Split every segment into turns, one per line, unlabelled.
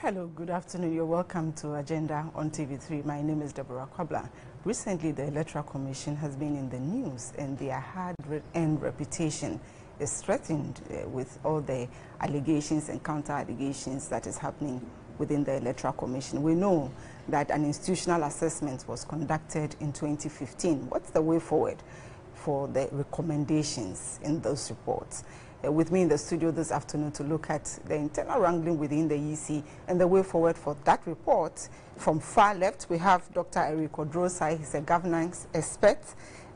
Hello, good afternoon. You're welcome to Agenda on TV3. My name is Deborah Kwabla. Recently, the Electoral Commission has been in the news, and their hard-earned reputation is threatened with all the allegations and counter-allegations that is happening within the Electoral Commission. We know that an institutional assessment was conducted in 2015. What's the way forward for the recommendations in those reports? With me in the studio this afternoon to look at the internal wrangling within the EC and the way forward for that report. From far left, we have Dr. Eric Odrosai. He's a governance expert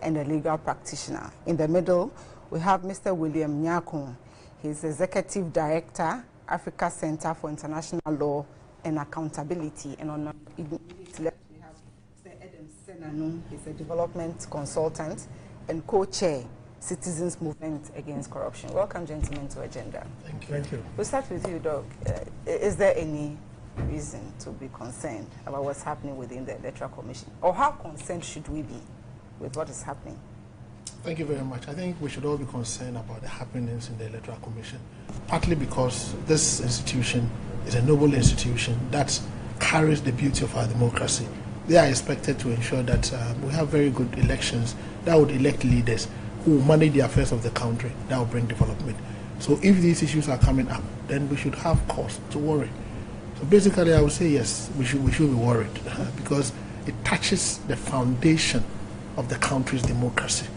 and a legal practitioner. In the middle, we have Mr. William Nyakun. He's Executive Director, Africa Center for International Law and Accountability. And on the left, we have Mr. Adam Senanu. He's a development consultant and co-chair Citizens Movement Against Corruption. Welcome, gentlemen, to Agenda.
Thank you. Thank you.
We'll start with you, Doc. Is there any reason to be concerned about what's happening within the Electoral Commission? Or how concerned should we be with what is happening?
Thank you very much. I think we should all be concerned about the happenings in the Electoral Commission, partly because this institution is a noble institution that carries the beauty of our democracy. They are expected to ensure that we have very good elections that would elect leaders who will manage the affairs of the country, that will bring development. So if these issues are coming up, then we should have cause to worry. So basically, I would say yes, we should be worried because it touches the foundation of the country's democracy.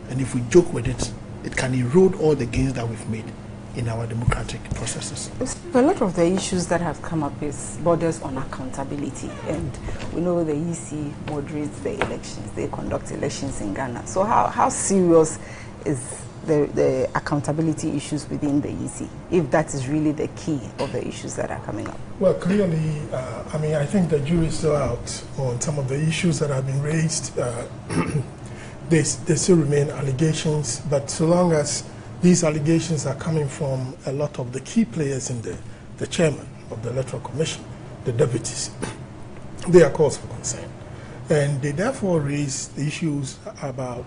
And if we joke with it, it can erode all the gains that we've made in our democratic processes.
A lot of the issues that have come up is borders on accountability, and we know the EC moderates the elections, they conduct elections in Ghana. So how serious is the accountability issues within the EC, if that is really the key of the issues that are coming up?
Well, clearly, I think the jury is still out on some of the issues that have been raised. They still remain allegations, but so long as these allegations are coming from a lot of the key players in the chairman of the Electoral Commission, the deputies, they are cause for concern. And they therefore raise the issues about,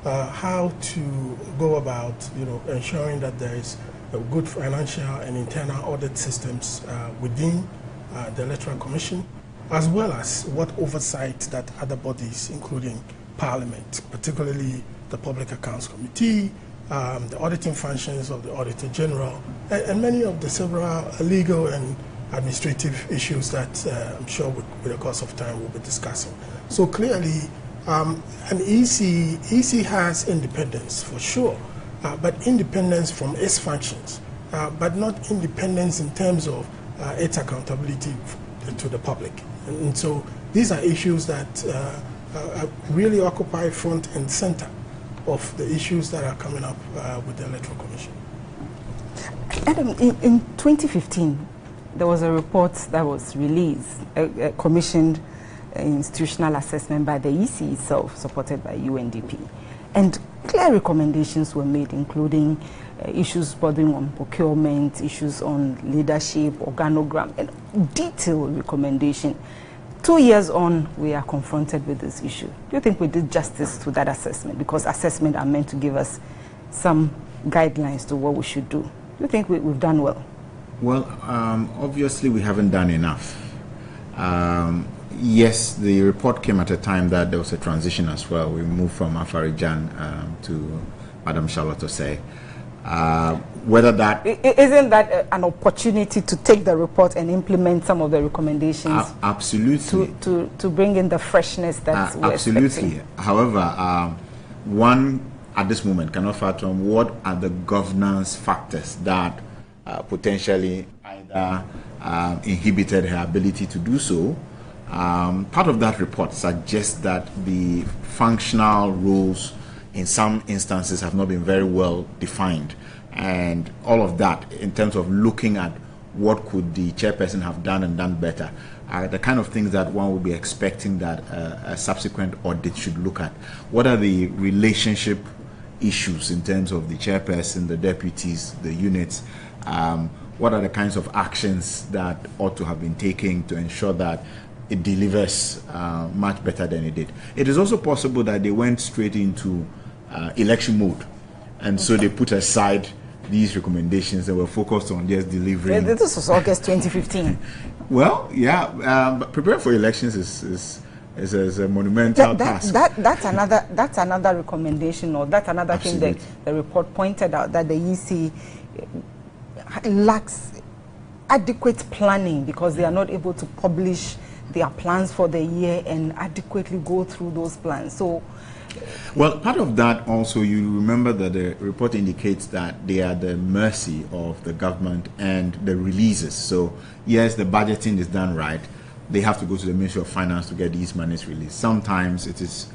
how to go about, ensuring that there is a good financial and internal audit systems within the Electoral Commission, as well as what oversight that other bodies, including Parliament, particularly the Public Accounts Committee, the auditing functions of the Auditor General, and many of the several legal and administrative issues that I'm sure with the course of time we'll be discussing. So clearly, an EC has independence for sure, but independence from its functions, but not independence in terms of its accountability to the public. And so these are issues that really occupy front and center of the issues that are coming up with the Electoral Commission.
Adam, in 2015, there was a report that was released, a commissioned institutional assessment by the EC itself, supported by UNDP. And clear recommendations were made, including issues bordering on procurement, issues on leadership, organogram, and detailed recommendation. 2 years on, we are confronted with this issue. Do you think we did justice to that assessment? Because assessments are meant to give us some guidelines to what we should do. Do you think we've done well?
Well, obviously we haven't done enough. Yes, the report came at a time that there was a transition as well. We moved from Afarijan to Madam Charlotte Osei. Whether that
isn't that an opportunity to take the report and implement some of the recommendations?
Absolutely.
To bring in the freshness that we're
absolutely
expecting.
However, one at this moment cannot fathom what are the governance factors that potentially either inhibited her ability to do so. Part of that report suggests that the functional roles in some instances have not been very well defined, and all of that in terms of looking at what could the chairperson have done and done better are the kind of things that one would be expecting that a subsequent audit should look at. What are the relationship issues in terms of the chairperson, the deputies, the units? What are the kinds of actions that ought to have been taken to ensure that it delivers much better than it did? It is also possible that they went straight into election mode, and so they put aside these recommendations and were focused on just delivering.
This was August 2015.
Well, yeah, but preparing for elections is a monumental task.
That's another recommendation, or that's another
Absolutely.
thing that the report pointed out, that the EC lacks adequate planning because they are not able to publish their plans for the year and adequately go through those plans. So,
well, part of that also, you remember that the report indicates that they are the mercy of the government and the releases. So, yes, the budgeting is done right. They have to go to the Ministry of Finance to get these monies released. Sometimes it is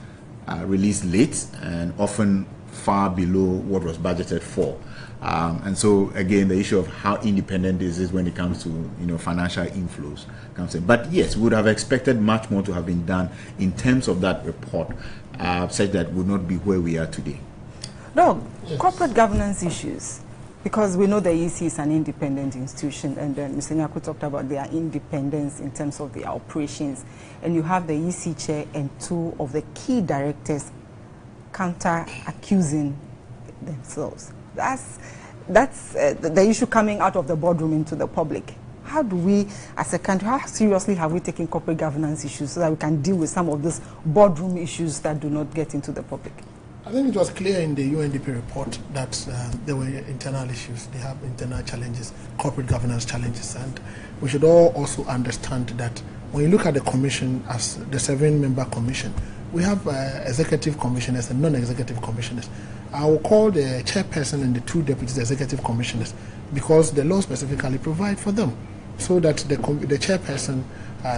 released late and often far below what was budgeted for. And so, again, the issue of how independent is this when it comes to financial inflows comes in. But yes, we would have expected much more to have been done in terms of that report, such that would not be where we are today.
No, yes. Corporate governance issues, because we know the EC is an independent institution, and Mr. Nyarko talked about their independence in terms of their operations, and you have the EC chair and two of the key directors counter-accusing themselves. That's the issue coming out of the boardroom into the public. How do we, as a country, how seriously have we taken corporate governance issues so that we can deal with some of these boardroom issues that do not get into the public?
I think it was clear in the UNDP report that there were internal issues. They have internal challenges, corporate governance challenges, and we should all also understand that when you look at the commission as the 7-member commission, we have executive commissioners and non-executive commissioners. I will call the chairperson and the 2 deputies executive commissioners because the law specifically provide for them, so that the chairperson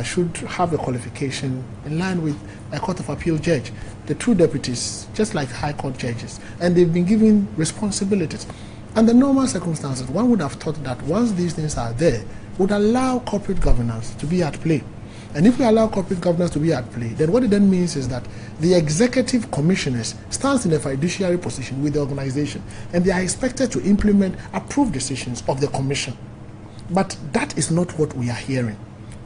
should have a qualification in line with a Court of Appeal judge. The 2 deputies, just like High Court judges, and they've been given responsibilities. Under normal circumstances, one would have thought that once these things are there, would allow corporate governance to be at play. And if we allow corporate governance to be at play, then what it then means is that the executive commissioners stands in a fiduciary position with the organization, and they are expected to implement approved decisions of the commission. But that is not what we are hearing.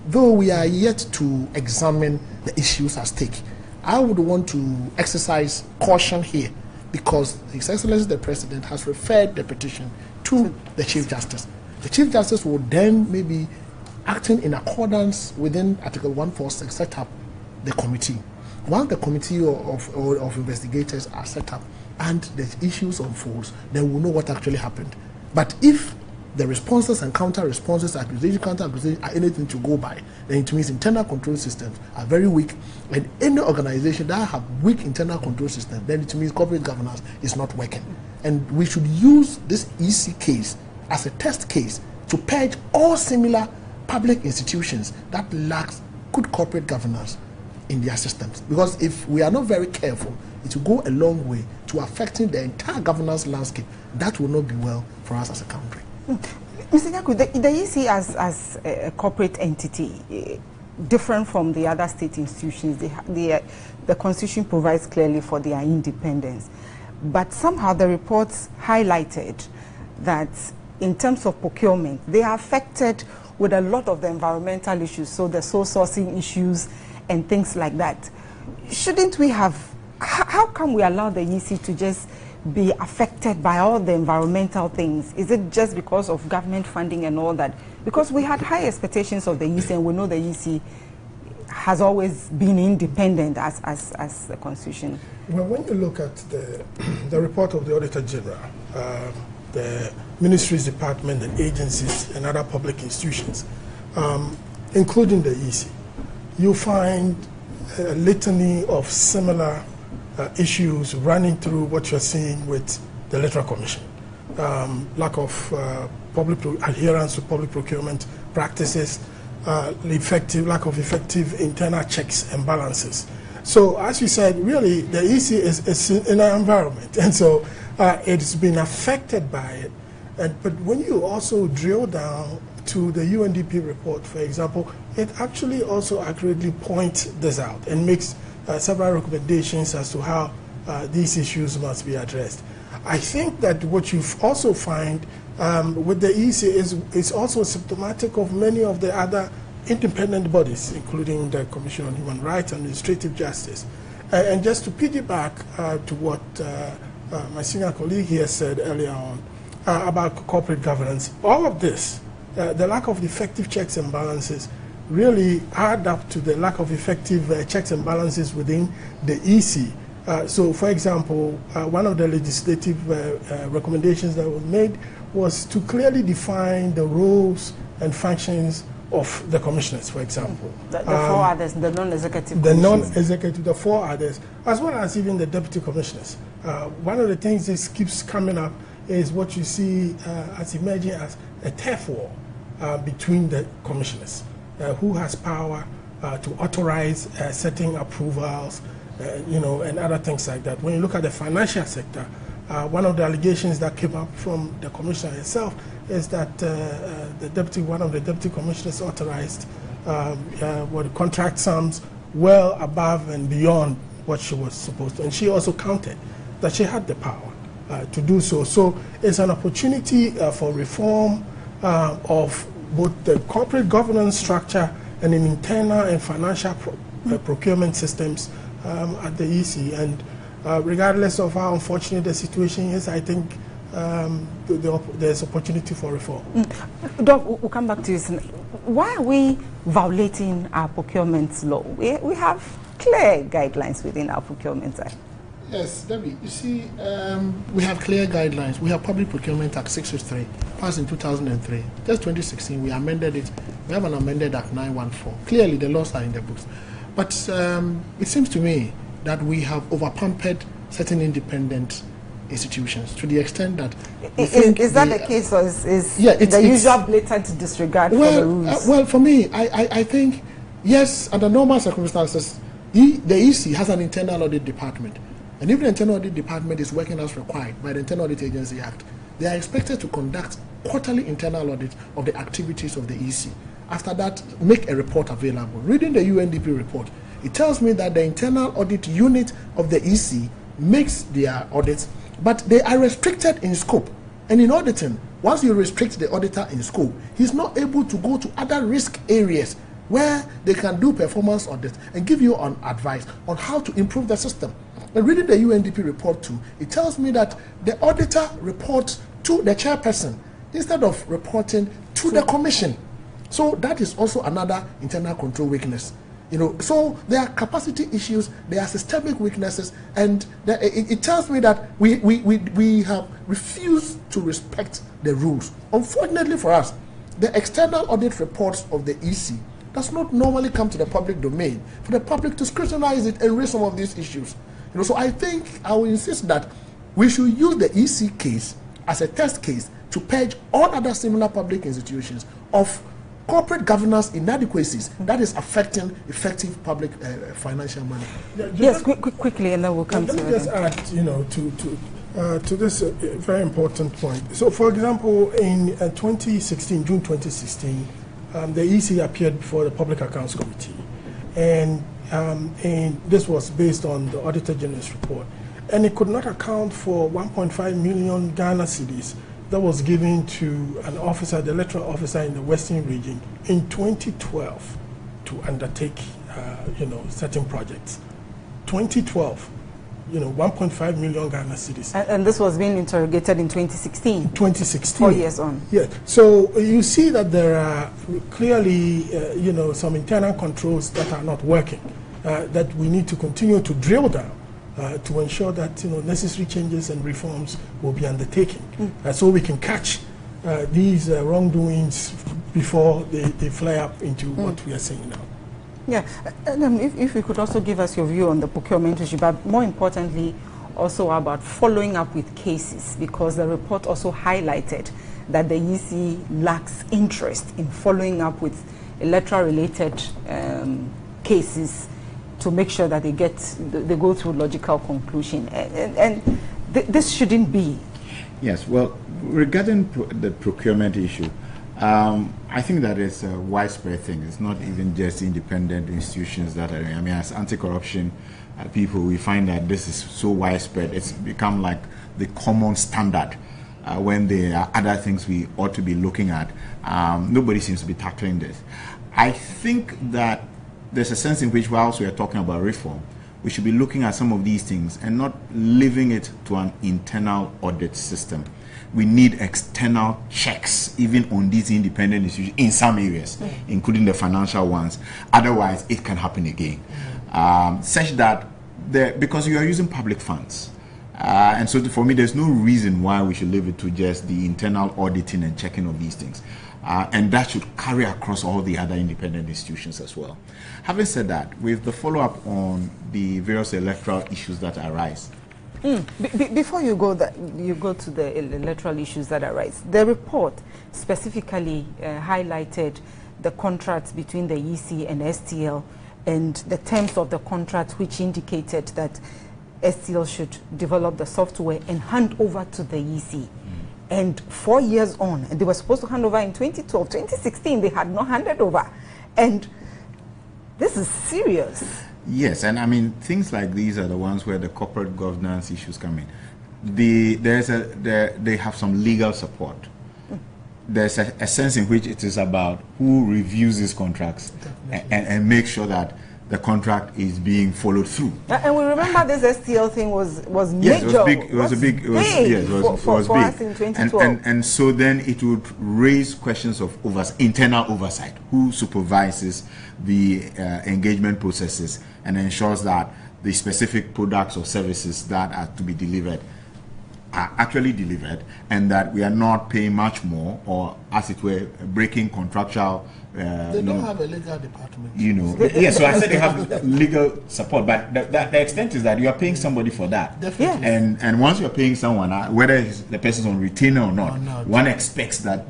Though we are yet to examine the issues at stake, I would want to exercise caution here, because His Excellency the President has referred the petition to the Chief Justice. The Chief Justice will then maybe, acting in accordance within Article 146, set up the committee. Once the committee of investigators are set up and the issues unfolds, then we'll know what actually happened. But if the responses and counter-responses, accusation, counter-accusation, are anything to go by, then it means internal control systems are very weak. And any organization that have weak internal control systems, then it means corporate governance is not working. And we should use this EC case as a test case to purge all similar public institutions that lack good corporate governance in their systems. Because if we are not very careful, it will go a long way to affecting the entire governance landscape. That will not be well for us as a country.
Mr. Nyarko, the EC as a corporate entity, different from the other state institutions, the Constitution provides clearly for their independence. But somehow the reports highlighted that in terms of procurement, they are affected with a lot of the environmental issues, so the sole sourcing issues and things like that. Shouldn't we have, how come we allow the EC to just be affected by all the environmental things? Is it just because of government funding and all that? Because we had high expectations of the EC, and we know the EC has always been independent as the Constitution.
Well, when you look at the report of the Auditor General, the ministries, department, and agencies and other public institutions, including the EC, you find a litany of similar issues running through what you're seeing with the Electoral Commission. Lack of adherence to public procurement practices, lack of effective internal checks and balances. So, as you said, really, the EC is in an environment, and so it's been affected by it. But when you also drill down to the UNDP report, for example, it actually also accurately points this out and makes several recommendations as to how these issues must be addressed. I think that what you also find with the EC is also symptomatic of many of the other independent bodies, including the Commission on Human Rights and Administrative Justice. And just to piggyback to what my senior colleague here said earlier on, about corporate governance. All of this, the lack of effective checks and balances, really add up to the lack of effective checks and balances within the EC. So, for example, one of the legislative recommendations that was made was to clearly define the roles and functions of the commissioners, for example.
The four others, the non-executive
the non-executive, the four others, as well as even the deputy commissioners. One of the things that keeps coming up is what you see as emerging as a turf war between the commissioners. Who has power to authorize certain approvals, and other things like that. When you look at the financial sector, one of the allegations that came up from the commissioner herself is that one of the deputy commissioners authorized contract sums well above and beyond what she was supposed to. And she also counted that she had the power to do so. So it's an opportunity for reform of both the corporate governance structure and in internal and financial procurement systems at the EC. And regardless of how unfortunate the situation is, I think there's opportunity for reform.
Doc, we'll come back to you. Why are we violating our procurement law? We have clear guidelines within our procurement act.
Yes, Debbie, you see, we have clear guidelines. We have Public Procurement Act 663, passed in 2003. Just 2016, we amended it. We have an amended Act 914. Clearly, the laws are in the books. But it seems to me that we have over-pampered certain independent institutions to the extent that...
Is that the case, or is the usual blatant disregard for the rules?
Well, for me, I think, yes, under normal circumstances, the EC has an internal audit department. And if the Internal Audit Department is working as required by the Internal Audit Agency Act, they are expected to conduct quarterly internal audit of the activities of the EC. After that, make a report available. Reading the UNDP report, it tells me that the internal audit unit of the EC makes their audits, but they are restricted in scope. And in auditing, once you restrict the auditor in scope, he's not able to go to other risk areas where they can do performance audits and give you an advice on how to improve the system. And reading the UNDP report too, it tells me that the auditor reports to the chairperson instead of reporting to the commission. So that is also another internal control weakness. So there are capacity issues, there are systemic weaknesses, and it tells me that we have refused to respect the rules. Unfortunately for us, the external audit reports of the EC does not normally come to the public domain for the public to scrutinize it and raise some of these issues. So I think I will insist that we should use the EC case as a test case to purge all other similar public institutions of corporate governance inadequacies that is affecting effective public financial management.
Yes, quickly, and then we'll come to it.
Let me just add, to this very important point. So, for example, in June 2016, the EC appeared before the Public Accounts Committee, and this was based on the Auditor General's report, and it could not account for 1.5 million Ghana cedis that was given to an officer, the electoral officer in the Western region in 2012 to undertake, certain projects. 2012, 1.5 million Ghana cedis.
And this was being interrogated in 2016?
2016.
4 years on.
Yeah. So you see that there are clearly, some internal controls that are not working, that we need to continue to drill down to ensure that necessary changes and reforms will be undertaken, so we can catch these wrongdoings before they fly up into what we are seeing now.
Yeah, and if you could also give us your view on the procurement issue, but more importantly, also about following up with cases, because the report also highlighted that the EC lacks interest in following up with electoral-related cases to make sure that they go through logical conclusion, and this shouldn't be.
Yes, well, regarding the procurement issue, I think that is a widespread thing. It's not even just independent institutions that are. As anti-corruption people, we find that this is so widespread. It's become like the common standard when there are other things we ought to be looking at. Nobody seems to be tackling this. I think that there's a sense in which, whilst we are talking about reform, we should be looking at some of these things and not leaving it to an internal audit system. we need external checks even on these independent institutions in some areas, including the financial ones. Otherwise, it can happen again. Such that, because you are using public funds. And so for me, there's no reason why we should leave it to just the internal auditing and checking of these things. And that should carry across all the other independent institutions as well. Having said that, with the follow-up on the various electoral issues that arise.
Before you go to the electoral issues that arise, the report specifically highlighted the contracts between the EC and STL and the terms of the contract, which indicated that STL should develop the software and hand over to the EC. And 4 years on, and they were supposed to hand over in 2012, 2016, they had not handed over. And this is serious.
Yes, and I mean, things like these are the ones where the corporate governance issues come in. They have some legal support. There's a sense in which it is about who reviews these contracts and make sure that the contract is being followed through.
And we remember this STL thing was major.
Yes, it was big. It was
for
big.
Us in 2012.
And so then it would raise questions of internal oversight. Who supervises the engagement processes and ensures that the specific products or services that are to be delivered are actually delivered, and that we are not paying much more, or as it were, breaking contractual.
They don't have a legal department.
Yes, so I said they have legal support, but the extent is that you are paying somebody for that.
Definitely.
And once you are paying someone, whether the person's on retainer or not, one expects that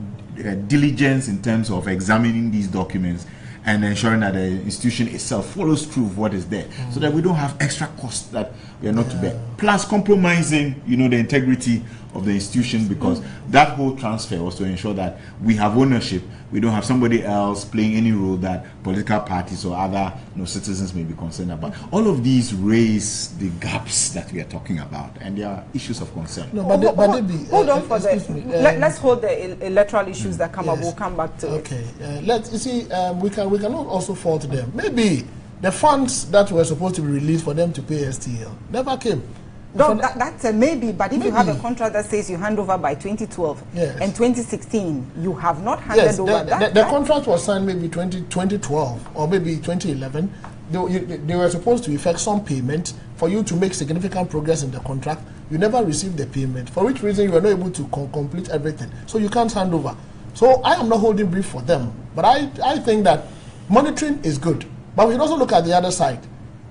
diligence in terms of examining these documents and ensuring that the institution itself follows through with what is there, so that we don't have extra costs that we are not to bear. Plus compromising, the integrity of the institution, because that whole transfer was to ensure that we have ownership. We don't have somebody else playing any role that political parties or other citizens may be concerned about. All of these raise the gaps that we are talking about, and there are issues of concern.
No,
hold on for that. Let's hold the electoral issues that come up. We'll come back to it.
Okay. We cannot also fault them. Maybe the funds that were supposed to be released for them to pay STL never came.
No, that's a maybe, but if you have a contract that says you hand over by 2012 and 2016, you have not handed over
the contract was signed maybe 2012 or maybe 2011. They were supposed to effect some payment for you to make significant progress in the contract. You never received the payment, for which reason you were not able to complete everything. So you can't hand over. So I am not holding brief for them, but I think that monitoring is good. But we should also look at the other side.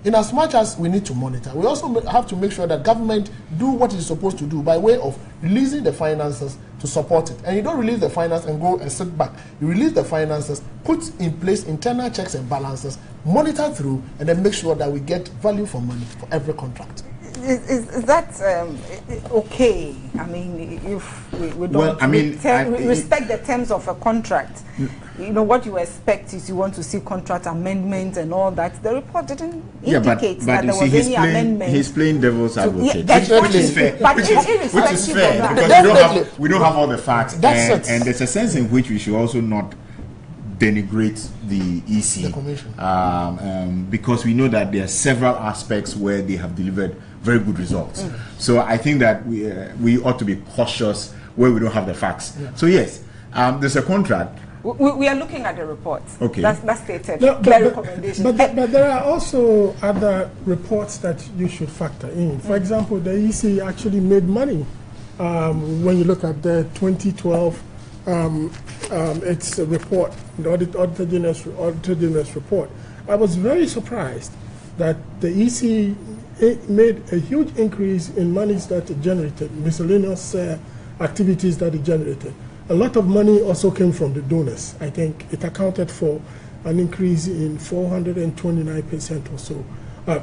In as much as we need to monitor, we also have to make sure that government do what it's supposed to do by way of releasing the finances to support it. And you don't release the finance and go and sit back. You release the finances, put in place internal checks and balances, monitor through, and then make sure that we get value for money for every contract.
Is that okay? I mean, if we don't respect the terms of a contract, what you expect is you want to see contract amendments and all that. The report didn't indicate that there was any amendment.
He's playing devil's advocate,
which is fair. But
which is fair because we don't have all the facts, and there's a sense in which we should also not denigrate the EC,
the commission,
because we know that there are several aspects where they have delivered very good results. So I think that we ought to be cautious where we don't have the facts. So yes, there's a contract.
We are looking at the report.
Okay,
that's stated. Clear recommendation.
But there are also other reports that you should factor in. For example, the EC actually made money when you look at the 2012. It's a report, the Auditor General's report. I was very surprised that the EC made a huge increase in monies that it generated, miscellaneous activities that it generated. A lot of money also came from the donors. I think it accounted for an increase in 429% or so.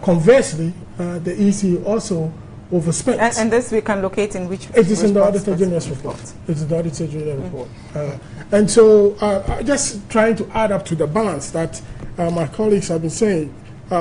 Conversely, the EC also overspent.
And this we can locate in which?
It is in the Auditor General's report. It's the Auditor General report. And so just trying to add up to the balance that my colleagues have been saying.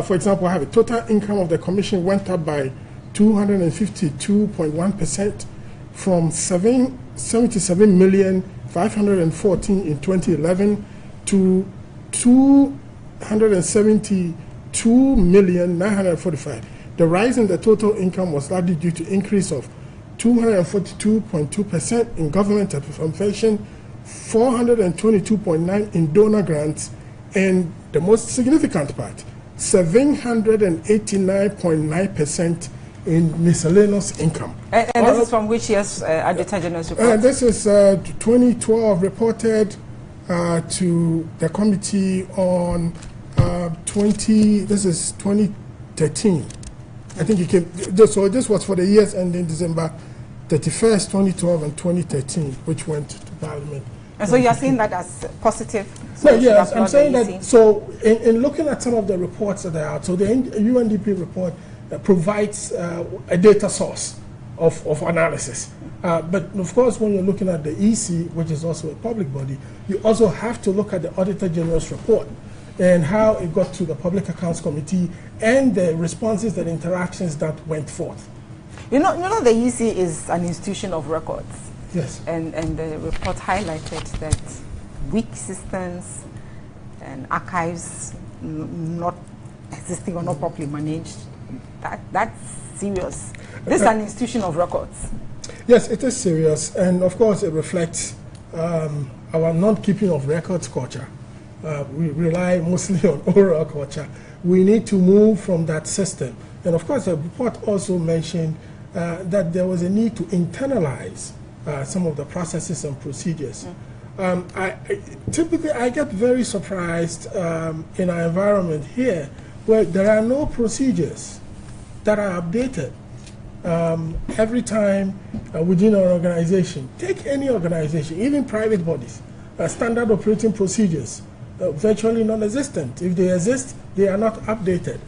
For example, I have a total income of the commission went up by 252.1% from 77,514,000 in 2011 to 272,945,000. The rise in the total income was largely due to increase of 242.2% in government information, 422.9% in donor grants, and the most significant part, 789.9% in miscellaneous income.
And this is from which year's Auditor General's report?
This is 2012 reported to the committee on this is 2013. I think it came, so this was for the years ending December 31st, 2012 and 2013, which went to Parliament.
And so you are seeing that as positive?
So yes, I'm saying that, so in looking at some of the reports that are out, so the UNDP report provides a data source of analysis. But of course, when you're looking at the EC, which is also a public body, you also have to look at the Auditor General's report and how it got to the Public Accounts Committee and the responses and interactions that went forth.
You know the EC is an institution of records.
Yes.
And the report highlighted that weak systems and archives not existing or not properly managed, that's serious. This is an institution of records.
Yes, it is serious, and of course it reflects our non-keeping of records culture. We rely mostly on oral culture. We need to move from that system. And of course the report also mentioned that there was a need to internalize some of the processes and procedures. Typically I get very surprised in our environment here where there are no procedures that are updated every time within an organization. Take any organization, even private bodies, standard operating procedures, virtually non-existent. If they exist, they are not updated.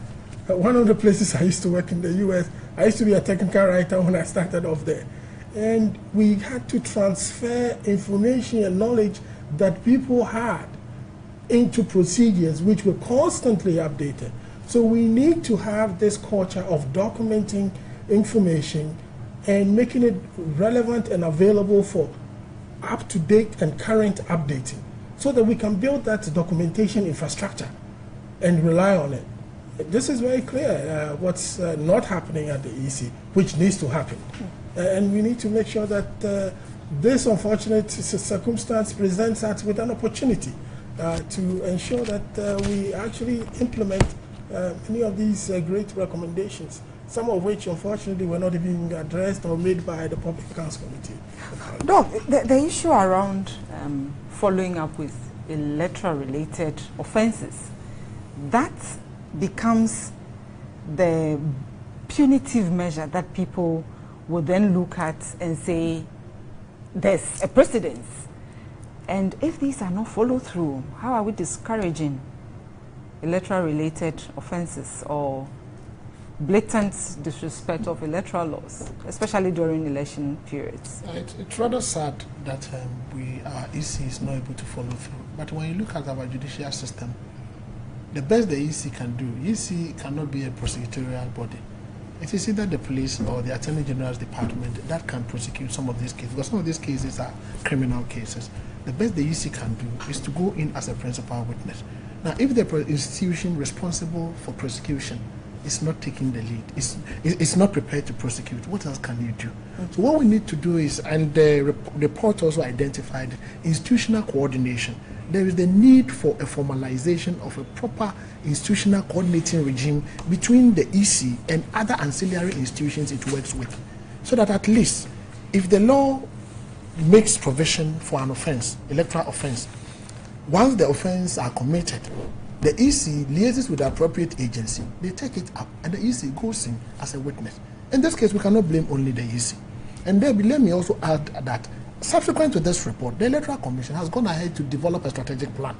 One of the places I used to work in the US, I used to be a technical writer when I started off there. And we had to transfer information and knowledge that people had into procedures which were constantly updated. So we need to have this culture of documenting information and making it relevant and available for up-to-date and current updating so that we can build that documentation infrastructure and rely on it. This is very clear what's not happening at the EC, which needs to happen. And we need to make sure that this unfortunate circumstance presents us with an opportunity to ensure that we actually implement many of these great recommendations, some of which unfortunately were not even addressed or made by the Public Accounts Committee.
Doc, the issue around following up with electoral-related offenses, that becomes the punitive measure that people will then look at and say there's a precedence. And if these are not followed through, how are we discouraging electoral-related offenses or blatant disrespect of electoral laws, especially during election periods?
It's rather sad that our EC is not able to follow through. But when you look at our judicial system, the best the EC can do, EC cannot be a prosecutorial body. It is either the police or the Attorney General's department that can prosecute some of these cases, because some of these cases are criminal cases. The best the EC can do is to go in as a principal witness. Now, if the institution responsible for prosecution is not taking the lead, it's not prepared to prosecute, what else can you do? Mm-hmm. So what we need to do is, and the report also identified institutional coordination. There is the need for a formalization of a proper institutional coordinating regime between the EC and other ancillary institutions it works with, so that at least if the law makes provision for an offense, electoral offense, once the offense are committed, the EC liaises with the appropriate agency, they take it up, and the EC goes in as a witness. In this case, we cannot blame only the EC. And let me also add that subsequent to this report, the Electoral Commission has gone ahead to develop a strategic plan.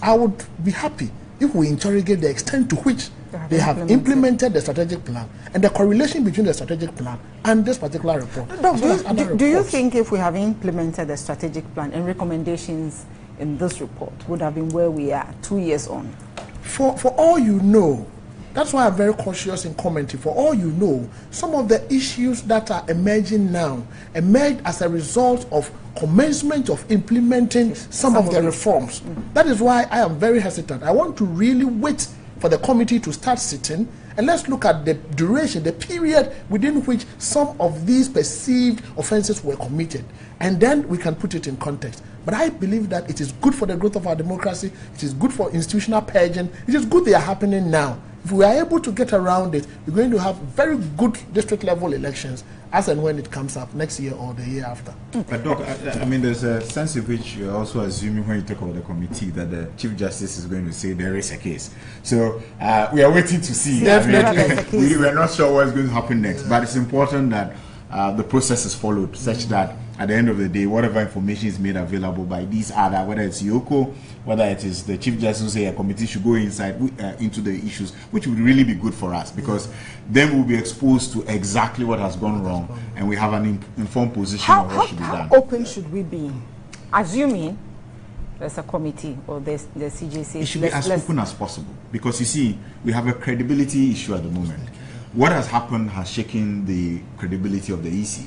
I would be happy if we interrogate the extent to which they have implemented the strategic plan and the correlation between the strategic plan and this particular report.
Do you think if we have implemented the strategic plan and recommendations in this report would have been where we are 2 years on?
For all you know, that's why I'm very cautious in commenting. For all you know, some of the issues that are emerging now emerged as a result of commencement of implementing some of the reforms. That is why I am very hesitant. I want to really wait for for the committee to start sitting, and let's look at the duration, the period within which some of these perceived offenses were committed, and then we can put it in context. But I believe that it is good for the growth of our democracy, it is good for institutional purging, it is good they are happening now. If we are able to get around it, we're going to have very good district level elections as and when it comes up next year or the year after.
But Doc, I mean, there's a sense in which you're also assuming when you talk about the committee that the Chief Justice is going to say there is a case. So we are waiting to see.
Definitely.
We're not sure what's going to happen next, but it's important that the process is followed such that at the end of the day, whatever information is made available by these other, whether it's Yoko, whether it is the Chief Justice, say a committee should go inside into the issues, which would really be good for us, because then we'll be exposed to exactly what has gone wrong, and we have an informed position on what should be done.
How open should we be, assuming there's a committee or the CJC?
It should be as open as possible, because you see, we have a credibility issue at the moment. What has happened has shaken the credibility of the EC.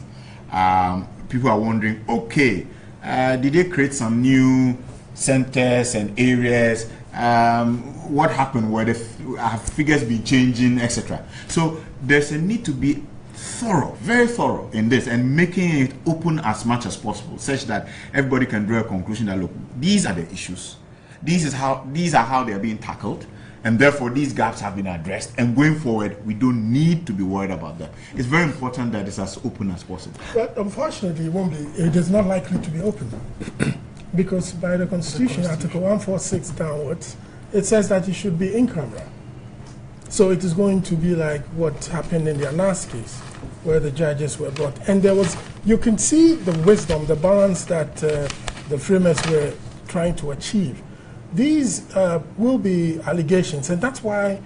People are wondering, okay, did they create some new centers and areas? What happened? Where have figures been changing, etc.? So there's a need to be thorough, very thorough in this, and making it open as much as possible, such that everybody can draw a conclusion that, look, these are the issues. These are how they are being tackled. And therefore, these gaps have been addressed. And going forward, we don't need to be worried about that. It's very important that it's as open as possible.
But unfortunately, it won't be. It is not likely to be open. Because by the Constitution, Article 146 downwards, it says that it should be in camera. So it is going to be like what happened in the Anas case, where the judges were brought. And there was, you can see the wisdom, the balance that the framers were trying to achieve. These will be allegations, and that's why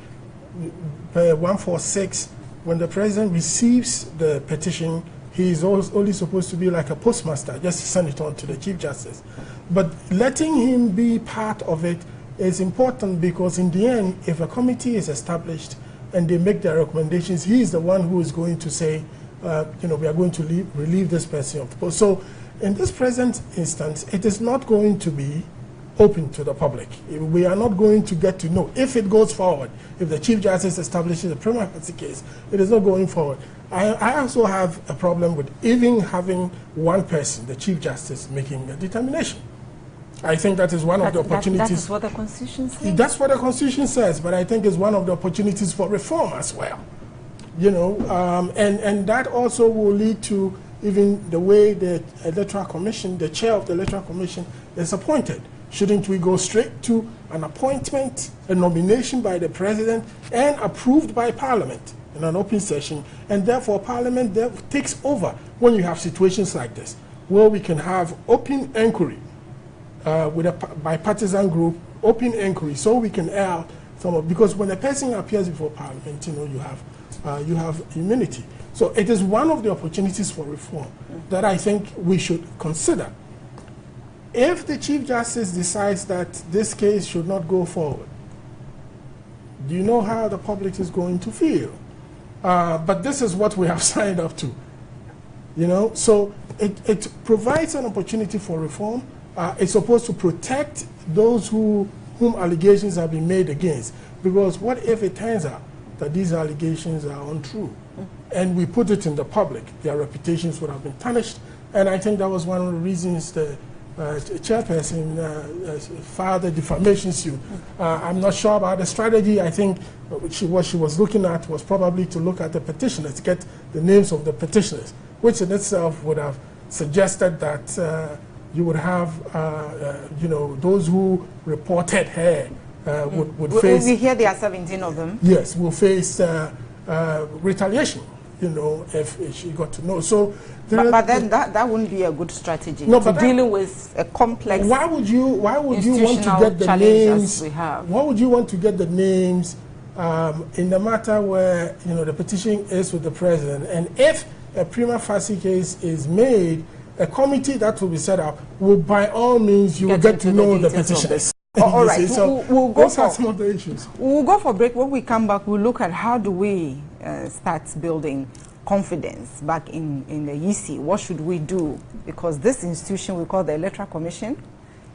146, when the president receives the petition, he is only supposed to be like a postmaster, just send it on to the Chief Justice. But letting him be part of it is important, because in the end, if a committee is established and they make their recommendations, he is the one who is going to say, we are going to relieve this person of the post. So in this present instance, it is not going to be open to the public. We are not going to get to know if it goes forward. If the Chief Justice establishes a prima facie case, it is not going forward. I also have a problem with even having one person, the Chief Justice, making a determination. I think that is one of the opportunities.
That is what the Constitution says.
That's what the Constitution says, but I think it's one of the opportunities for reform as well. And that also will lead to even the way the Electoral Commission, the chair of the Electoral Commission, is appointed. Shouldn't we go straight to an appointment, a nomination by the president, and approved by Parliament in an open session, and therefore Parliament takes over when you have situations like this, where we can have open inquiry with a bipartisan group, open inquiry, so we can air out some of, because when a person appears before Parliament, you have immunity. So it is one of the opportunities for reform that I think we should consider. If the Chief Justice decides that this case should not go forward, do you know how the public is going to feel? But this is what we have signed up to. So it provides an opportunity for reform. It's supposed to protect those whom allegations have been made against. Because what if it turns out that these allegations are untrue? And we put it in the public, their reputations would have been tarnished. And I think that was one of the reasons the chairperson filed the defamation suit. I'm not sure about the strategy. I think what she was looking at was probably to look at the petitioners, get the names of the petitioners, which in itself would have suggested that you would have, those who reported her would face.
We hear there are 17 of them.
Yes, will face retaliation. If she got to know. So,
but then that wouldn't be a good strategy. No, dealing with a complex.
Why would you want to get the names? Why would you want to get the names in the matter where the petition is with the president? And if a prima facie case is made, a committee that will be set up will, by all means, you will get to know the petitioners.
All right,
so
we'll go for
some of the issues.
We'll go for a break. When we come back, we'll look at how do we start building confidence back in the EC. What should we do? Because this institution we call the Electoral Commission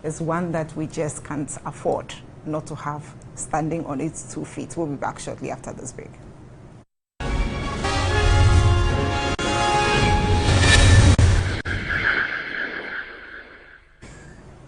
is one that we just can't afford. not to have standing on its 2 feet. We'll be back shortly after this break.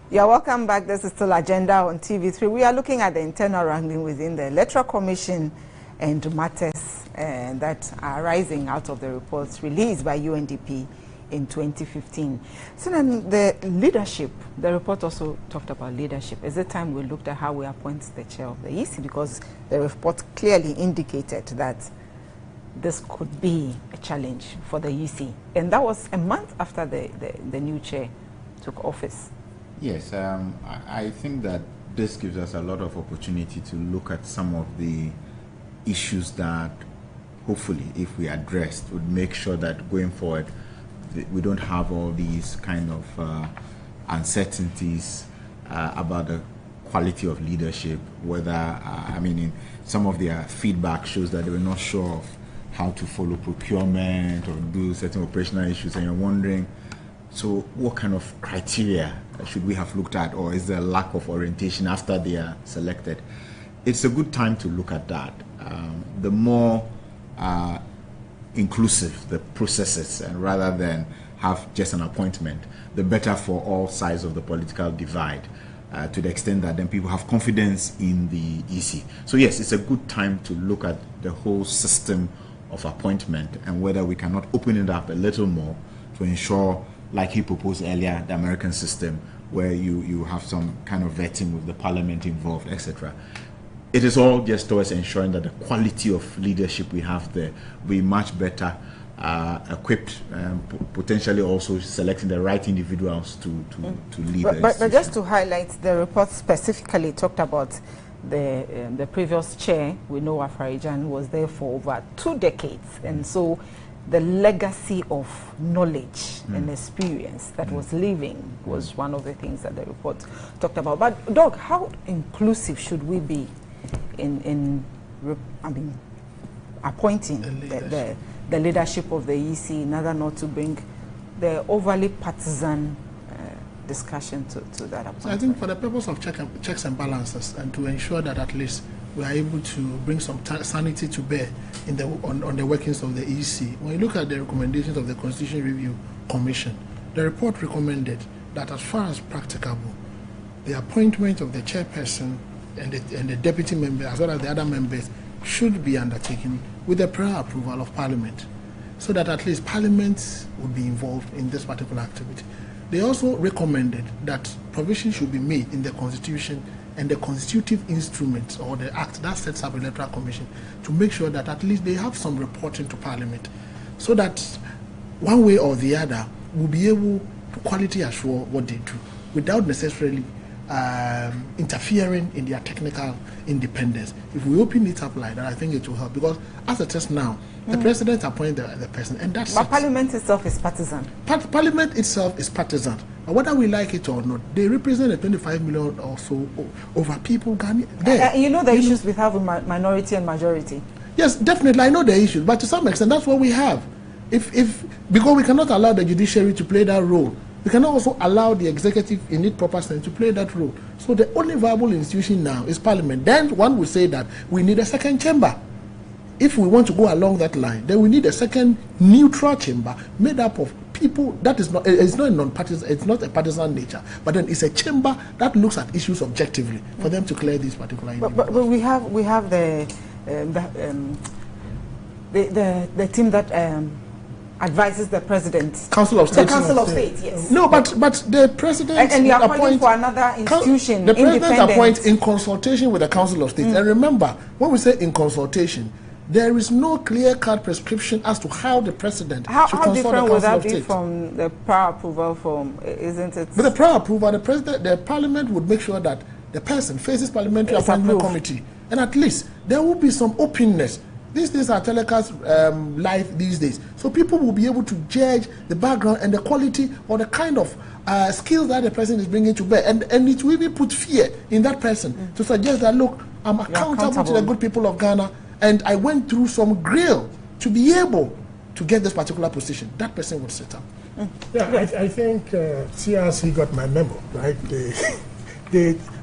Yeah, welcome back. This is still Agenda on TV3. We are looking at the internal wrangling within the Electoral Commission and matters that are arising out of the reports released by UNDP in 2015. So then the leadership, the report also talked about leadership. Is it time we looked at how we appoint the chair of the EC? Because the report clearly indicated that this could be a challenge for the EC. And that was a month after the new chair took office.
Yes, I think that this gives us a lot of opportunity to look at some of the issues that hopefully, if we addressed, would make sure that going forward we don't have all these kind of uncertainties about the quality of leadership, whether, I mean, some of their feedback shows that they were not sure of how to follow procurement or do certain operational issues, and you're wondering, so what kind of criteria should we have looked at, or is there a lack of orientation after they are selected? It's a good time to look at that. The more inclusive the processes, and rather than have just an appointment, the better for all sides of the political divide, to the extent that then people have confidence in the EC. So yes, it's a good time to look at the whole system of appointment and whether we cannot open it up a little more to ensure, like he proposed earlier, the American system, where you have some kind of vetting with the parliament involved, etc. It is all just towards ensuring that the quality of leadership we have there will be much better equipped, potentially also selecting the right individuals to lead.
But just to highlight, the report specifically talked about the previous chair, we know Afarijan was there for over 2 decades, and so the legacy of knowledge and experience that was living was one of the things that the report talked about. But Doug, how inclusive should we be in appointing the leadership of the EC in order not to bring the overly partisan discussion to that appointment?
So I think for the purpose of checks and balances, and to ensure that at least we are able to bring some sanity to bear on the workings of the EC. When you look at the recommendations of the Constitution Review Commission, the report recommended that as far as practicable, the appointment of the chairperson and the deputy member, as well as the other members, should be undertaken with the prior approval of Parliament, so that at least Parliament would be involved in this particular activity. They also recommended that provision should be made in the Constitution and the constitutive instrument or the act that sets up the Electoral Commission to make sure that at least they have some reporting to Parliament, so that one way or the other will be able to quality assure what they do without necessarily interfering in their technical independence. If we open it up like that, I think it will help, because as it is now, the president appoints the person, and that's
but Parliament itself is partisan.
Parliament itself is partisan. But whether we like it or not, they represent 25 million or so over people there.
You know the issues with having minority and majority.
Yes, definitely, I know the issues, but to some extent, that's what we have. Because we cannot allow the judiciary to play that role, we cannot also allow the executive in its proper sense to play that role. So the only viable institution now is Parliament. Then one would say that we need a second chamber. If we want to go along that line, then we need a second neutral chamber made up of people that is not, it's not a non-partisan, it's not a partisan nature, but then it's a chamber that looks at issues objectively for them to clear these particular issues.
But we have the team that advises the president.
Council of State.
The Council of State, yes.
No, but the president
and you are appointing for another institution.
The president appoints in consultation with the Council of State. And remember, when we say in consultation, there is no clear-cut prescription as to how the president should consult the Council of State. How different would that be
from the prior approval form, isn't it?
With the prior approval, the Parliament would make sure that the person faces Parliamentary Appointment Committee, and at least there will be some openness. These things are telecast live these days, so people will be able to judge the background and the quality or the kind of skills that the person is bringing to bear, and it will even put fear in that person to suggest that, look, I'm accountable to the good people of Ghana, and I went through some grill to be able to get this particular position. That person would sit up.
Yeah, I think CRC got my memo, right?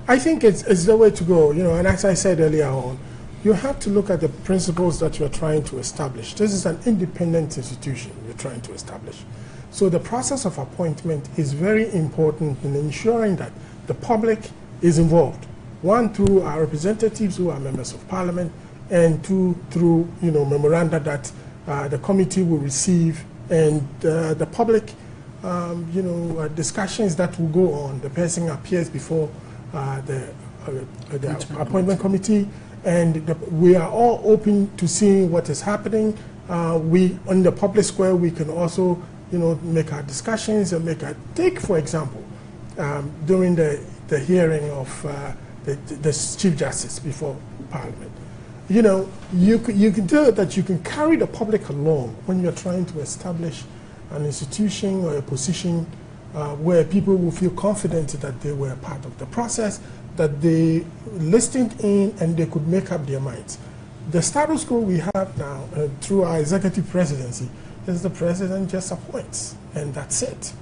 I think it's the way to go, you know, and as I said earlier on, you have to look at the principles that you're trying to establish. This is an independent institution you're trying to establish. So the process of appointment is very important in ensuring that the public is involved. One, through our representatives who are members of parliament, and two, through, you know, memoranda that the committee will receive, and the public, you know, discussions that will go on. The person appears before the appointment committee, and we are all open to seeing what is happening. We, on the public square, we can also, you know, make our discussions and take, for example, during the hearing of the Chief Justice before Parliament. You know, you can do that. You can carry the public along when you're trying to establish an institution or a position where people will feel confident that they were part of the process, that they listened in and they could make up their minds. The status quo we have now through our executive presidency is the president just appoints, and that's it.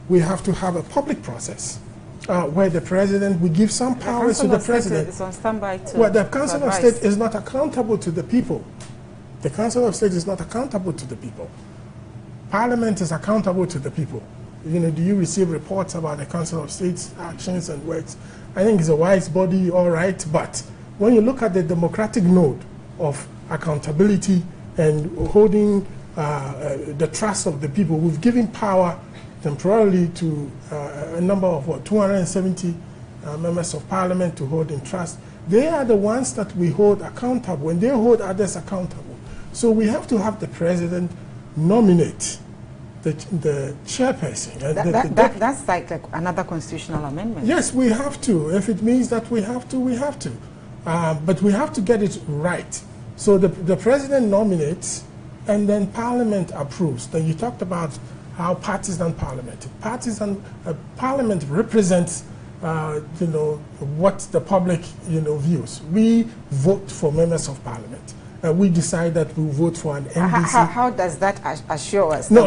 We have to have a public process where the president will give some powers to the president.
It's on standby to
well, the Council of State is not accountable to the people. The Council of State is not accountable to the people. Parliament is accountable to the people. You know, do you receive reports about the Council of State's actions and works? I think it's a wise body, all right, but when you look at the democratic node of accountability and holding the trust of the people, we've given power temporarily to a number of 270 members of parliament to hold in trust. They are the ones that we hold accountable, and they hold others accountable. So we have to have the president nominate the chairperson.
That's like another constitutional amendment.
Yes, we have to. If it means that we have to, we have to. But we have to get it right. So the president nominates, and then Parliament approves. Then you talked about how partisan Parliament. Parliament represents, you know, what the public, you know, views. We vote for members of Parliament. We decide that we vote for an NDC.
How does that assure us?
No,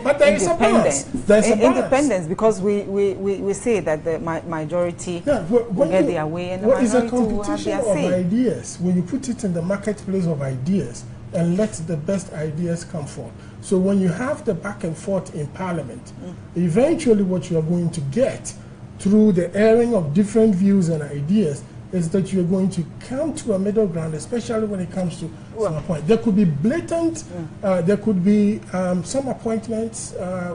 but there is a balance. There's a balance.
Independence, because we say that the majority will get their way, and the
minority
will have their say.
It's a competition of ideas. When you put it in the marketplace of ideas and let the best ideas come forth. So when you have the back and forth in Parliament, eventually what you are going to get through the airing of different views and ideas is that you're going to come to a middle ground, especially when it comes to some appointments. There could be blatant, there could be some appointments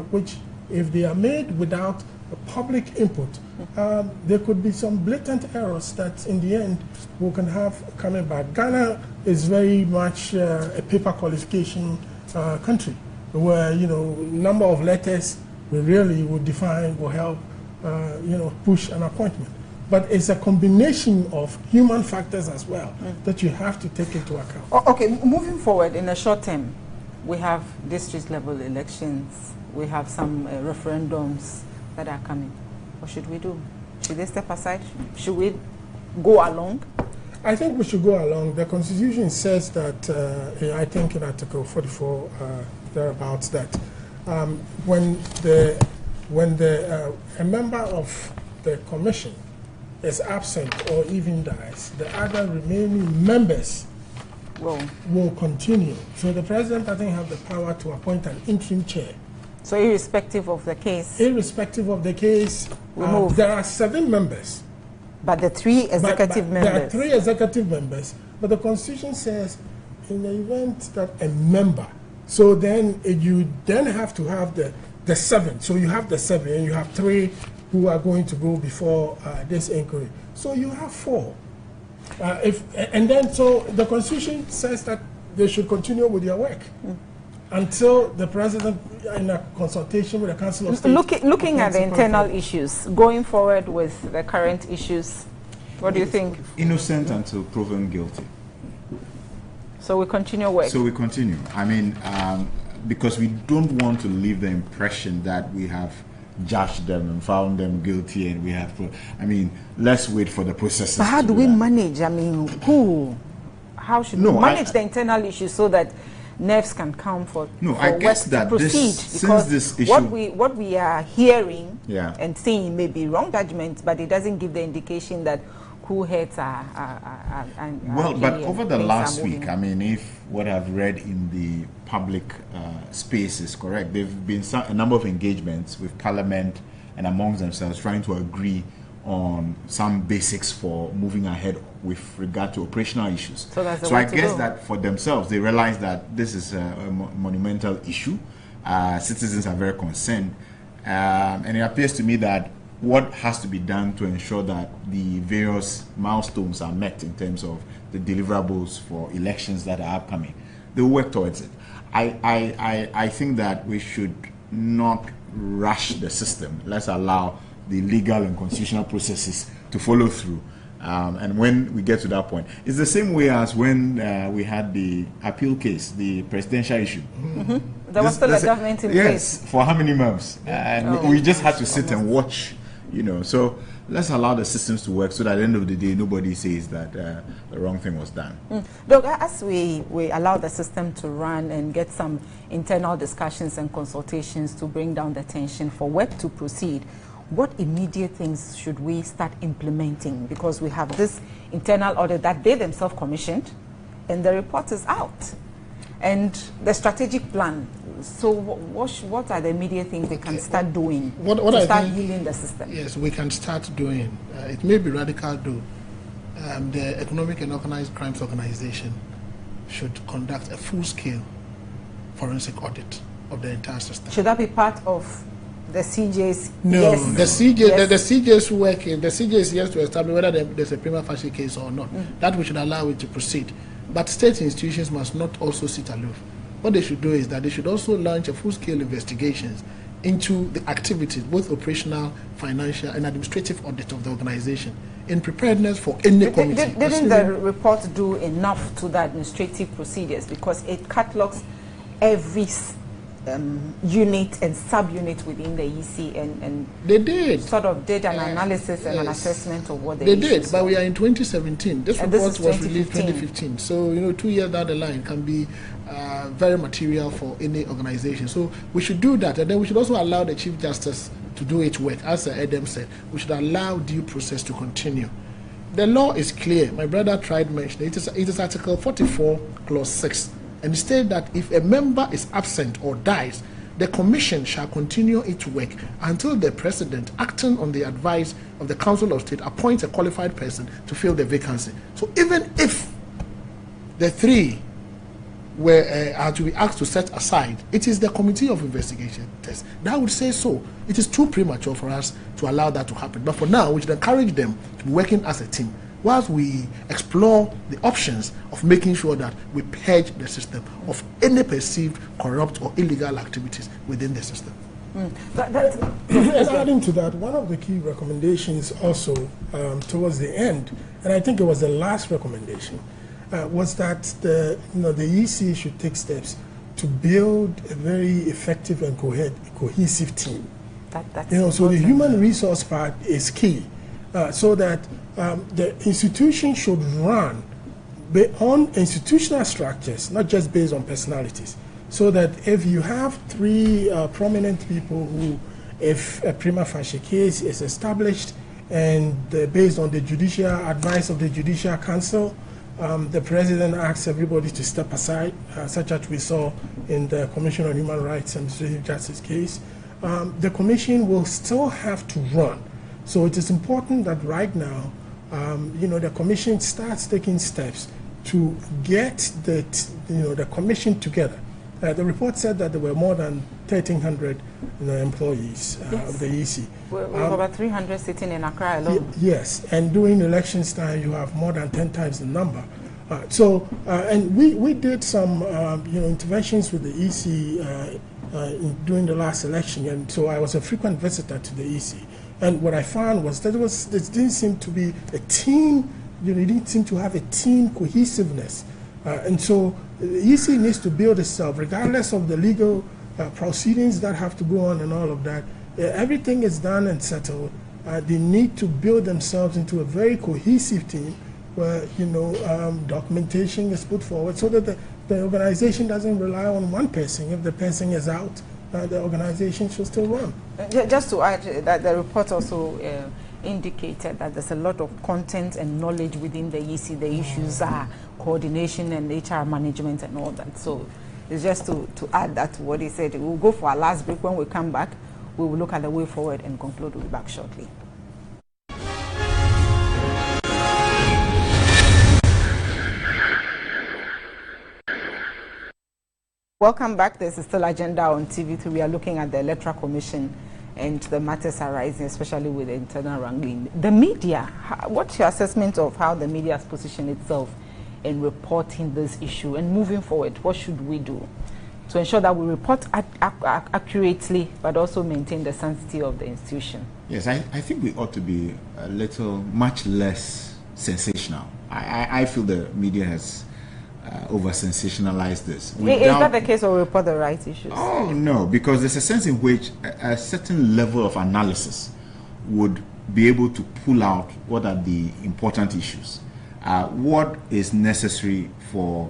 which, if they are made without public input, there could be some blatant errors that in the end we can have coming back. Ghana is very much a paper qualification country, where, you know, number of letters really will define, will help, you know, push an appointment. But it's a combination of human factors as well that you have to take into account.
Okay, moving forward, in the short term, we have district level elections, we have some referendums that are coming. What should we do? Should they step aside? Should we go along?
I think we should go along. The Constitution says that, I think in Article 44, thereabouts, that when a member of the Commission is absent or even dies, the other remaining members will continue. So the president, I think, have the power to appoint an interim chair.
So irrespective of the case?
Irrespective of the case, there are 7 members.
But the 3 executive members?
There are 3 executive members, but the Constitution says in the event that a member, so then you then have to have the 7. So you have the 7 and you have 3 who are going to go before this inquiry. So you have 4. And then so the Constitution says that they should continue with their work until the president, in a consultation with the Council of State.
Looking at the internal issues, going forward with the current issues, what do you think?
Innocent until proven guilty.
So we continue work?
So we continue. I mean, because we don't want to leave the impression that we have judged them and found them guilty, and we have to, I mean, let's wait for the processes.
But how do we manage? I mean, how should we manage the internal issues so that nerves can come for
I guess
work
that
to proceed,
since this issue,
what we are hearing and seeing may be wrong judgments, but it doesn't give the indication that cool heads are
well, but over the last week, I mean, if what I've read in the public space is correct, there have been a number of engagements with Parliament and amongst themselves trying to agree on some basics for moving ahead with regard to operational issues. So I guess that for themselves, they realize that this is a monumental issue. Citizens are very concerned. And it appears to me that what has to be done to ensure that the various milestones are met in terms of the deliverables for elections that are upcoming, they will work towards it. I think that we should not rush the system. Let's allow the legal and constitutional processes to follow through. And when we get to that point, it's the same way as when we had the appeal case, the presidential issue.
There was still a government in place.
Yes, for how many months? And we just had to sit and watch, So let's allow the systems to work so that at the end of the day, nobody says that the wrong thing was done.
Look, as we allow the system to run and get some internal discussions and consultations to bring down the tension for work to proceed, what immediate things should we start implementing? Because we have this internal audit that they themselves commissioned, and the report is out. And the strategic plan. So what are the immediate things they can start doing to start healing the system?
Yes, we can start doing. It may be radical, though. The Economic and Organized Crimes Organization should conduct a full-scale forensic audit of the entire system.
Should that be part of the CJ's?
No,
yes.
the CJ's working. The CJ is here to establish whether there's a prima facie case or not. That we should allow it to proceed. But state institutions must not also sit aloof. What they should do is that they should also launch a full-scale investigations into the activities, both operational, financial, and administrative audit of the organization, in preparedness for any committee.
Didn't the report do enough to the administrative procedures, because it catalogs every unit and sub-unit within the EC and
they did
sort of did an analysis and an assessment of what
they did, but we are in 2017. This report was released in 2015. So 2 years down the line can be very material for any organization. So we should do that, and then we should also allow the Chief Justice to do its work. As Adam said, we should allow due process to continue. The law is clear. My brother tried mentioning it. It is Article 44, Clause 6. And stated that if a member is absent or dies, the Commission shall continue its work until the President, acting on the advice of the Council of State, appoints a qualified person to fill the vacancy. So even if the three are to be asked to set aside, it is the Committee of Investigation test that would say so. It is too premature for us to allow that to happen. But for now, we should encourage them to be working as a team, whilst we explore the options of making sure that we purge the system of any perceived corrupt or illegal activities within the system.
Adding to that, one of the key recommendations also towards the end, and I think it was the last recommendation, was that the EC should take steps to build a very effective and cohesive team. So the human resource part is key, so that the institution should run on institutional structures, not just based on personalities. So that if you have three prominent people who, if a prima facie case is established and based on the judicial advice of the Judicial Council, the President asks everybody to step aside, such as we saw in the Commission on Human Rights and Administrative Justice case, the Commission will still have to run. So it is important that right now, the Commission starts taking steps to get the Commission together. The report said that there were more than 1,300 employees of the EC.
We have about 300 sitting in Accra alone.
Yes, and during elections time, you have more than 10 times the number. And we did some interventions with the EC during the last election, and so I was a frequent visitor to the EC. And what I found was that there didn't seem to be a team. It didn't seem to have a team cohesiveness. And so the EC needs to build itself, regardless of the legal proceedings that have to go on and all of that. Everything is done and settled. They need to build themselves into a very cohesive team where documentation is put forward so that the organization doesn't rely on one person. If the person is out, the organization should still run.
Just to add, that the report also indicated that there's a lot of content and knowledge within the EC. The issues are coordination and HR management and all that. So it's just to add that to what he said. We'll go for our last break. When we come back, we will look at the way forward and conclude. We'll be back shortly. Welcome back. This is still Agenda on TV3. We are looking at the Electoral Commission and the matters arising, especially with the internal wrangling. The media, what's your assessment of how the media has positioned itself in reporting this issue? And moving forward, what should we do to ensure that we report accurately, but also maintain the sanctity of the institution?
Yes, I think we ought to be much less sensational. I feel the media has over-sensationalized this.
Is that the case, or report the right issues?
Oh, no, because there's a sense in which a certain level of analysis would be able to pull out what are the important issues, what is necessary for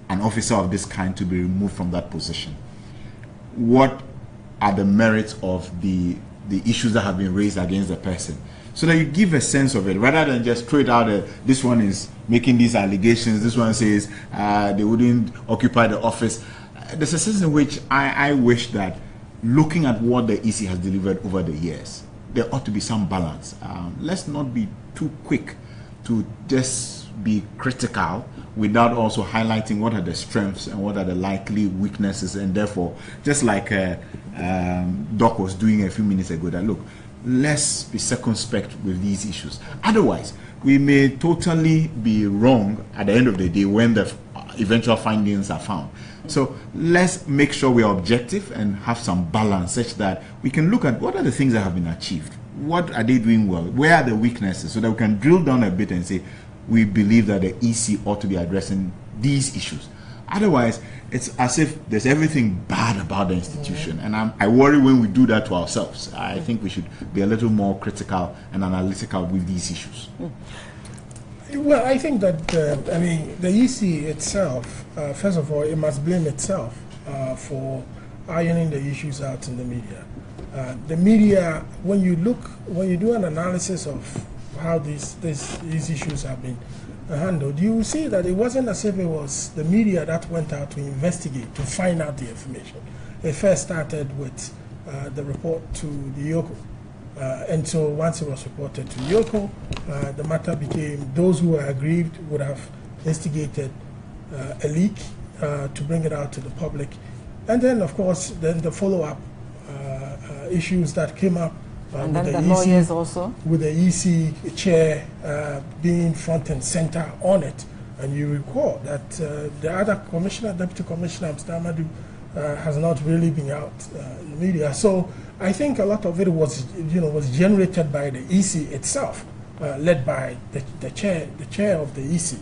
an officer of this kind to be removed from that position, what are the merits of the issues that have been raised against the person, so that you give a sense of it, rather than just throw it out there. This one is making these allegations, this one says they wouldn't occupy the office. There's a sense in which I wish that, looking at what the EC has delivered over the years, there ought to be some balance. Let's not be too quick to just be critical without also highlighting what are the strengths and what are the likely weaknesses, and therefore, just like Doc was doing a few minutes ago, that look, let's be circumspect with these issues. Otherwise, we may totally be wrong at the end of the day when the eventual findings are found. So let's make sure we are objective and have some balance, such that we can look at what are the things that have been achieved, what are they doing well, where are the weaknesses, so that we can drill down a bit and say we believe that the EC ought to be addressing these issues. Otherwise, it's as if there's everything bad about the institution, and I worry when we do that to ourselves. I think we should be a little more critical and analytical with these issues.
Well, I think that, the EC itself, first of all, it must blame itself for ironing the issues out in the media. The media, when you do an analysis of how these issues have been handled, you will see that it wasn't as if it was the media that went out to investigate, to find out the information. It first started with the report to the IOCO. And so once it was reported to IOCO, the matter became, those who were aggrieved would have instigated a leak to bring it out to the public. And then, of course, then the follow-up issues that came up,
and then the lawyers also,
with the EC chair being front and center on it. And you recall that the other commissioner, Deputy Commissioner Amsterdam, has not really been out in the media. So I think a lot of it was generated by the EC itself, led by the chair of the EC.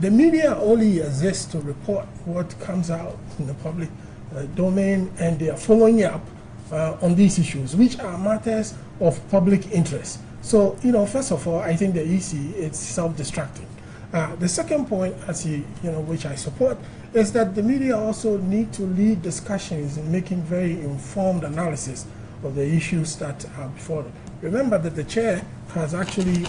The media only exists to report what comes out in the public domain, and they are following up on these issues, which are matters of public interest. So, first of all, I think the EC is self-destructing. The second point, which I support, is that the media also need to lead discussions in making very informed analysis of the issues that are before them. Remember that the chair has actually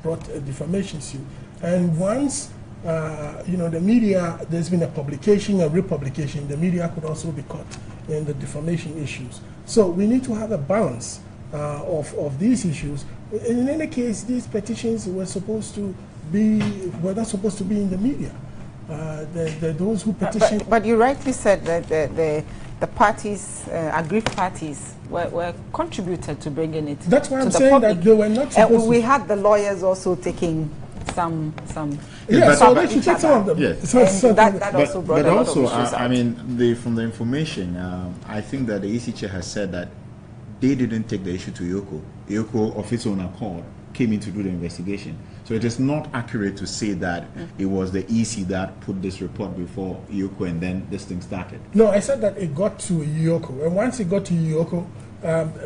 brought a defamation suit, and once the media, there's been a publication, a republication, the media could also be caught in the defamation issues. So we need to have a balance of these issues. In any case, these petitions were not supposed to be in the media. Those who petitioned.
But you rightly said that the parties, aggrieved parties, were contributed to bringing it.
That's why I'm
to the
saying
public.
that they were not supposed
we
to.
had the lawyers also taking some.
Yeah, so they should take some of them.
Yes.
That also brought a lot of issues out.
I mean, from the information, I think that the EC chair has said that they didn't take the issue to IOCO. IOCO, of its own accord, came in to do the investigation. So it is not accurate to say that it was the EC that put this report before IOCO and then this thing started.
No, I said that it got to IOCO, and once it got to IOCO,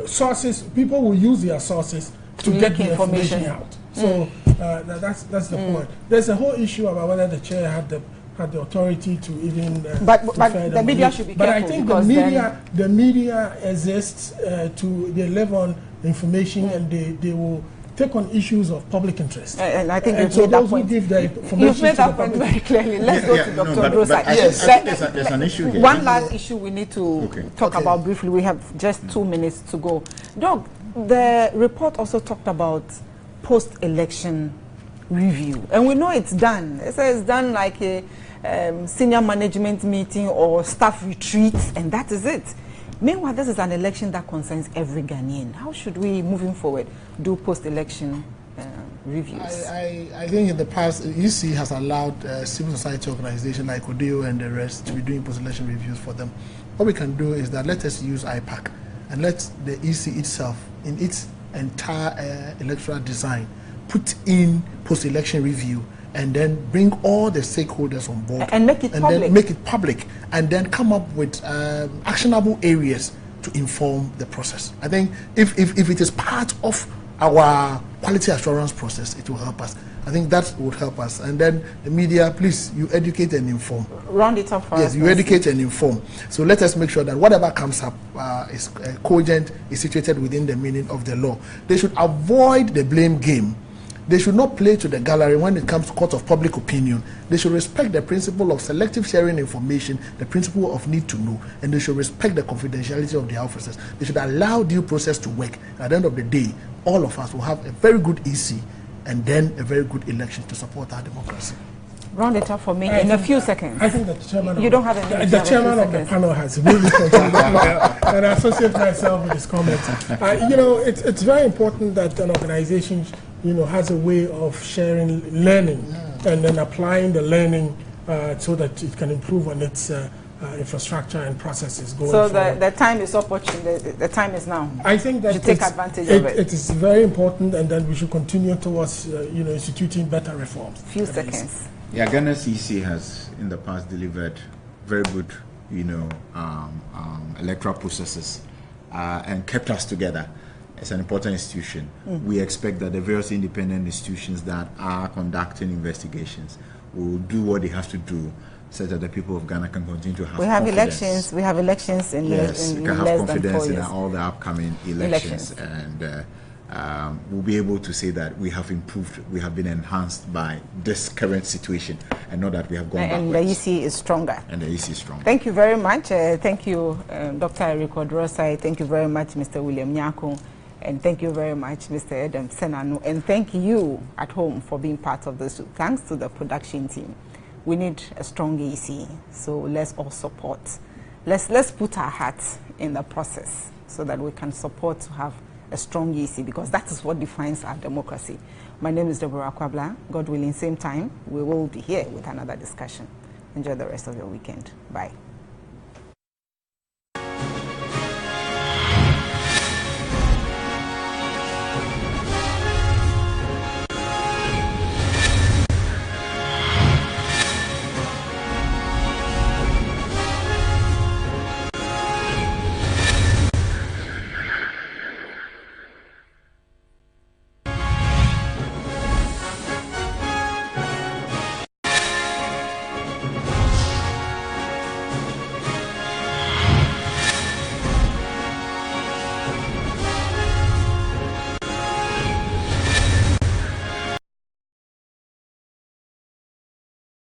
sources, people will use their sources to get the information out. So that's the point. There's a whole issue about whether the chair had the had the authority to even.
But the media should be careful.
But I think the media exists to they live on information and they will take on issues of public interest.
And I think
so those who give the information
you've made that point very clearly. Let's go to Dr. Drosa.
Yes, I think there's an issue here.
One last issue we need to talk about briefly. We have just 2 minutes to go. Doc, the report also talked about post-election review. And we know it's done. It says it's done like a senior management meeting or staff retreat, and that is it. Meanwhile, this is an election that concerns every Ghanaian. How should we, moving forward, do post-election reviews?
I think in the past, EC has allowed civil society organizations like ODEO and the rest to be doing post-election reviews for them. What we can do is that let us use IPAC and let the EC itself, in its entire electoral design, put in post-election review and then bring all the stakeholders on board
and make it public.
Then make it public, and then come up with actionable areas to inform the process. I think if it is part of our quality assurance process, it will help us. I think that would help us. And then the media, please, you educate and inform.
Round it up for us.
Yes, you educate and inform. So let us make sure that whatever comes up is cogent, is situated within the meaning of the law. They should avoid the blame game. They should not play to the gallery when it comes to court of public opinion. They should respect the principle of selective sharing information, the principle of need to know, and they should respect the confidentiality of the officers. They should allow due process to work. At the end of the day, all of us will have a very good EC and then a very good election to support our democracy.
Round it up for me in a few seconds.
I think that the chairman
the
chairman of the panel has really considered that, and I associate myself with his comments. You know, it's very important that an organization, you know, has a way of sharing learning and then applying the learning so that it can improve on its infrastructure and processes going forward.
So the time is opportune. The time is now.
I think that
you take advantage of it.
It is very important, and that we should continue towards you know, instituting better reforms.
Few seconds.
Yeah, Ghana's EC has in the past delivered very good, you know, electoral processes and kept us together. It's an important institution. We expect that the various independent institutions that are conducting investigations will do what they have to do, so that the people of Ghana can continue to have confidence.
We have elections in
yes,
in
can have
less
confidence
than 4
in
years.
all the upcoming elections. And we'll be able to say that we have improved, we have been enhanced by this current situation, and not that we have gone backwards.
And the EC is stronger.
And the EC is stronger.
Thank you very much. Thank you, Dr. Eriko Drosa. Thank you very much, Mr. William Nyako. And thank you very much, Mr. Adam Senanu. And thank you at home for being part of this. Thanks to the production team. We need a strong EC, so let's all support. Let's put our hearts in the process so that we can support to have a strong EC, because that is what defines our democracy. My name is Deborah Kwabla. God willing, same time, we will be here with another discussion. Enjoy the rest of your weekend. Bye.